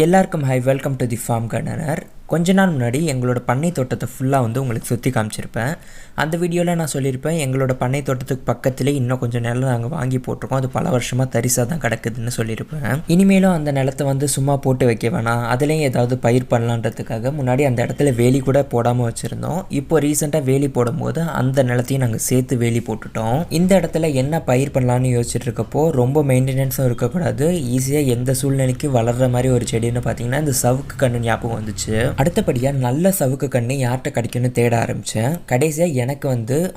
எல்லாருக்கும் hi, welcome to the farm gardener. கொஞ்ச நாள் முன்னாடி எங்களோட பண்ணை தோட்டத்தை ஃபுல்லாக உங்களுக்கு சுற்றி காமிச்சிருப்பேன். அந்த வீடியோவில் நான் சொல்லியிருப்பேன், எங்களோட பண்ணை தோட்டத்துக்கு பக்கத்துலேயே இன்னும் கொஞ்சம் நிலம் நாங்கள் வாங்கி போட்டிருக்கோம், அது பல வருஷமாக தரிசாக தான் கிடக்குதுன்னு சொல்லியிருப்பேன். இனிமேலும் அந்த நிலத்தை சும்மா போட்டு வைக்க வேணாம், அதுலேயும் ஏதாவது பயிர் பண்ணலான்றதுக்காக முன்னாடி அந்த இடத்துல வேலி கூட போடாமல் வச்சுருந்தோம். இப்போ ரீசெண்டாக வேலி போடும்போது அந்த நிலத்தையும் நாங்கள் சேர்த்து வேலி போட்டுட்டோம். இந்த இடத்துல என்ன பயிர் பண்ணலான்னு யோசிச்சுட்டு இருக்கப்போ ரொம்ப மெயின்டெனன்ஸும் இருக்கக்கூடாது, ஈஸியாக எந்த சூழ்நிலைக்கு வளர்கிற மாதிரி ஒரு செடின்னு பார்த்தீங்கன்னா இந்த சவுக்கு கன்று ஞாபகம் வந்துச்சு. அடுத்தபடியாக நல்ல சவுக்கு கன்று யார்கிட்ட கிடைக்குன்னு தேட ஆரம்பித்தேன். கடைசியாக எனக்கு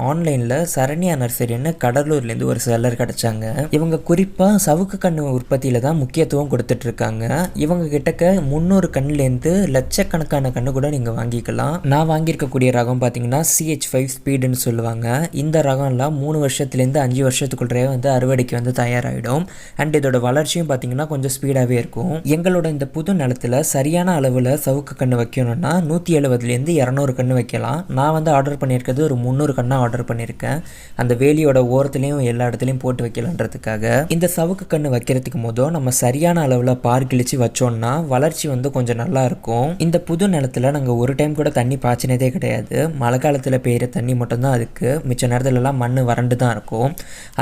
ஆன்லைனில் சரண்யா நர்சரின்னு கடலூர்லேருந்து ஒரு செல்லர் கிடைச்சாங்க. இவங்க குறிப்பாக சவுக்கு கன்று உற்பத்தியில் தான் முக்கியத்துவம் கொடுத்துட்ருக்காங்க. இவங்க கிட்டக்க 300 கண்ணுலேருந்து லட்சக்கணக்கான கன்று கூட நீங்கள் வாங்கிக்கலாம். நான் வாங்கியிருக்கக்கூடிய ரகம் பார்த்தீங்கன்னா CH5 ஸ்பீடுன்னு சொல்லுவாங்க. இந்த ரகம்லாம் 3 வருஷத்துலேருந்து 5 வருஷத்துக்குள்ளே அறுவடைக்கு தயாராகிடும். அண்ட் இதோட வளர்ச்சியும் பார்த்தீங்கன்னா கொஞ்சம் ஸ்பீடாகவே இருக்கும். எங்களோட இந்த புது நிலத்தில் சரியான அளவில் சவுக்கு கன்று வைக்கணும்னா 170லேருந்து 200 கன்று வைக்கலாம். நான் ஆர்டர் பண்ணியிருக்கிறது ஒரு 300 கண்ணாக ஆர்டர் பண்ணியிருக்கேன். அந்த வேலியோட ஓரத்துலேயும் எல்லா இடத்துலையும் போட்டு வைக்கலான்றதுக்காக. இந்த சவுக்கு கன்று வைக்கிறதுக்கு முதல் நம்ம சரியான அளவில் பார் கிழிச்சு வச்சோம்னா வளர்ச்சி கொஞ்சம் நல்லா இருக்கும். இந்த புது நிலத்தில் நாங்கள் ஒரு டைம் கூட தண்ணி பாய்ச்சினதே கிடையாது. மழை காலத்தில் பெய்கிற தண்ணி மட்டும்தான் அதுக்கு, மிச்ச நேரத்துலலாம் மண் வறண்டு தான் இருக்கும்.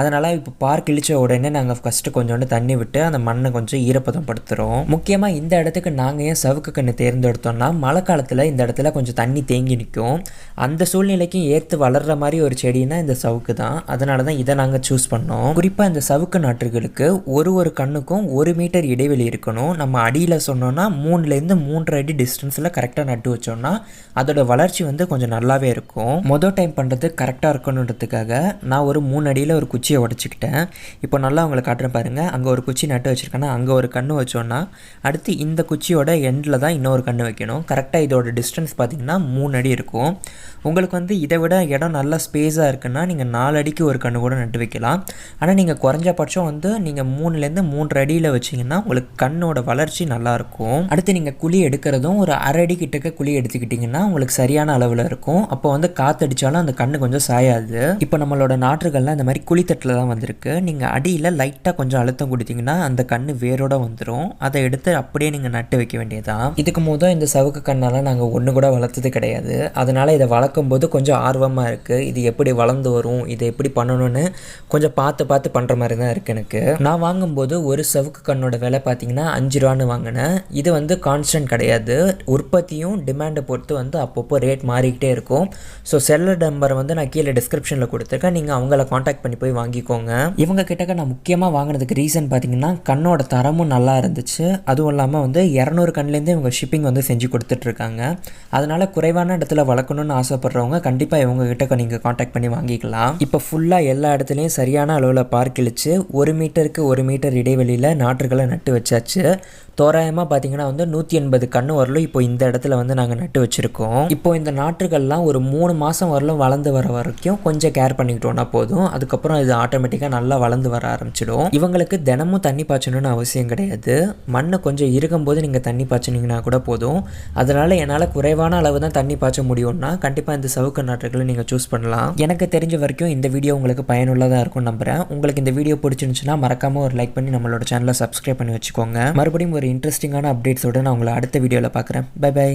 அதனால் இப்போ பார் கிழிச்ச உடனே நாங்கள் ஃபஸ்ட்டு கொஞ்சோண்டு தண்ணி விட்டு அந்த மண்ணை கொஞ்சம் ஈரப்பதம் படுத்துகிறோம். முக்கியமாக இந்த இடத்துக்கு நாங்கள் ஏன் சவுக்கு கன்று தேர்ந்தெடுத்தோம்னா மழை காலத்தில் இந்த இடத்துல கொஞ்சம் தண்ணி தேங்கி நிற்கும். அந்த சூழ்நிலைக்கும் ஏற்று வளர்கிற மாதிரி ஒரு செடினா இந்த சவுக்கு தான். அதனால தான் இதை நாங்கள் சூஸ் பண்ணோம். குறிப்பாக இந்த சவுக்கு நாற்றுகளுக்கு ஒரு கண்ணுக்கும் 1 மீட்டர் இடைவெளி இருக்கணும். நம்ம அடியில் சொன்னோன்னா 3லேருந்து 3.5 அடி டிஸ்டன்ஸில் கரெக்டாக நட்டு வச்சோம்னா அதோட வளர்ச்சி கொஞ்சம் நல்லாவே இருக்கும். மொதல் டைம் பண்ணுறது கரெக்டாக இருக்கணுன்றதுக்காக நான் ஒரு 3 அடியில் ஒரு குச்சியை உடச்சிக்கிட்டேன். இப்போ நல்லா உங்களை காட்டுறேன் பாருங்கள். அங்கே ஒரு குச்சி நட்டு வச்சுருக்கேன்னா அங்கே ஒரு கன்று வச்சோன்னா அடுத்து இந்த குச்சியோட எண்டில் தான் இன்னொரு கன்று வைக்கணும். கரெக்டாக இதோட டிஸ்டன்ஸ் பார்த்திங்கன்னா 3 அடி இருக்கும். உங்களுக்கு இதை விட இடம் நல்லா ஸ்பேஸாக இருக்குன்னா நீங்கள் 4 அடிக்கு ஒரு கன்று கூட நட்டு வைக்கலாம். ஆனால் நீங்கள் குறைஞ்சபட்சம் நீங்கள் 3லேருந்து 3.5 அடியில் வச்சிங்கன்னா உங்களுக்கு கண்ணோட வளர்ச்சி நல்லாயிருக்கும். அடுத்து நீங்கள் குழி எடுக்கிறதும் ஒரு 1/2 அடி கிட்டக்க குழி எடுத்துக்கிட்டிங்கன்னா உங்களுக்கு சரியான அளவில் இருக்கும். அப்போ காற்றடிச்சாலும் அந்த கன்று கொஞ்சம் சாயாது. இப்போ நம்மளோட நாற்றுகள்லாம் இந்த மாதிரி குழித்தட்டில் தான் வந்திருக்கு. நீங்கள் அடியில் லைட்டாக கொஞ்சம் அழுத்தம் கொடுத்தீங்கன்னா அந்த கன்று வேரோட வந்துடும். அதை எடுத்து அப்படியே நீங்கள் நட்டு வைக்க வேண்டியதான். இதுக்கு முதல் இந்த சவுக்கு கண்ணெல்லாம் நாங்கள் ஒன்று கூட வளர்த்தது கிடையாது. அதனால் இதை வளர்க்கும்போது கொஞ்சம் ஆர்வமாக இருக்குது. இது எப்படி வளர்ந்து வரும், இதை எப்படி பண்ணணும்னு கொஞ்சம் பார்த்து பண்ணுற மாதிரி தான் இருக்குது எனக்கு. நான் வாங்கும்போது ஒரு சவுக்கு கண்ணோட விலை பார்த்தீங்கன்னா 5 ரூபான்னு வாங்கினேன். இது கான்ஸ்டன்ட் கிடையாது, உற்பத்தியும் டிமாண்டை பொறுத்து அப்பப்போ ரேட் மாறிக்கிட்டே இருக்கும். ஸோ செல்லர் நம்பரை நான் கீழே டிஸ்கிரிப்ஷனில் கொடுத்துருக்கேன், நீங்கள் அவங்கள காண்டாக்ட் பண்ணி போய் வாங்கிக்கோங்க. இவங்க கிட்டக்க நான் முக்கியமாக வாங்கினதுக்கு ரீசன் பார்த்தீங்கன்னா கண்ணோட தரமும் நல்லா இருந்துச்சு. அதுவும் இல்லாமல் 200 கண்ணுலேருந்து இவங்க ஷிப்பிங் செஞ்சு கொடுத்துட்ருக்காங்க. அதனால் குறைவான இடத்துல வளர்க்கணும்னு ஆசைப்படுறவங்க கண்டிப்பாக இவங்க கிட்ட நீங்கள் காண்டாக்ட் பண்ணி வாங்கிக்கலாம். இப்போ ஃபுல்லாக எல்லா இடத்துலையும் சரியான அளவில் பார் கிழிச்சு 1 மீட்டருக்கு 1 மீட்டர் இடைவெளியில் நாற்றுகளை நட்டு வச்சாச்சு. தோராயமாக பார்த்தீங்கன்னா 180 கன்று வரலும் இப்போ இந்த இடத்துல நாங்கள் நட்டு வச்சுருக்கோம். இப்போ இந்த நாற்றுகள்லாம் ஒரு 3 மாதம் வரலும் வளர்ந்து வர வரைக்கும் கொஞ்சம் கேர் பண்ணிக்கிட்டோன்னா போதும். அதுக்கப்புறம் இது ஆட்டோமேட்டிக்காக நல்லா வளர்ந்து வர ஆரம்பிச்சிடும். இவங்களுக்கு தினமும் தண்ணி பாய்ச்சணும்னு அவசியம் கிடையாது. மண்ணை கொஞ்சம் இருக்கும்போது நீங்கள் தண்ணி பாய்ச்சினீங்கன்னா கூட போதும். அதனால் என்னால் குறைவான அளவு தான் தண்ணி பாய்ச்ச முடியும்னா கண்டிப்பாக இந்த சவுக்கு நாற்றுகளை நீங்கள் சூஸ் பண்ணலாம். எனக்கு தெரிஞ்ச வரைக்கும் இந்த வீடியோ உங்களுக்கு பயனுள்ளதாக இருக்கும்னு நம்புகிறேன். உங்களுக்கு இந்த வீடியோ பிடிச்சிருந்துச்சுன்னா மறக்காமல் ஒரு லைக் பண்ணி நம்மளோட சேனலை சப்ஸ்கிரைப் பண்ணி வச்சுக்கோங்க. மறுபடியும் ஒரு இன்ட்ரெஸ்டிங்கான அப்டேட்ஸோடு நான் உங்களை அடுத்த வீடியோவில் பார்க்குறேன். Bye by.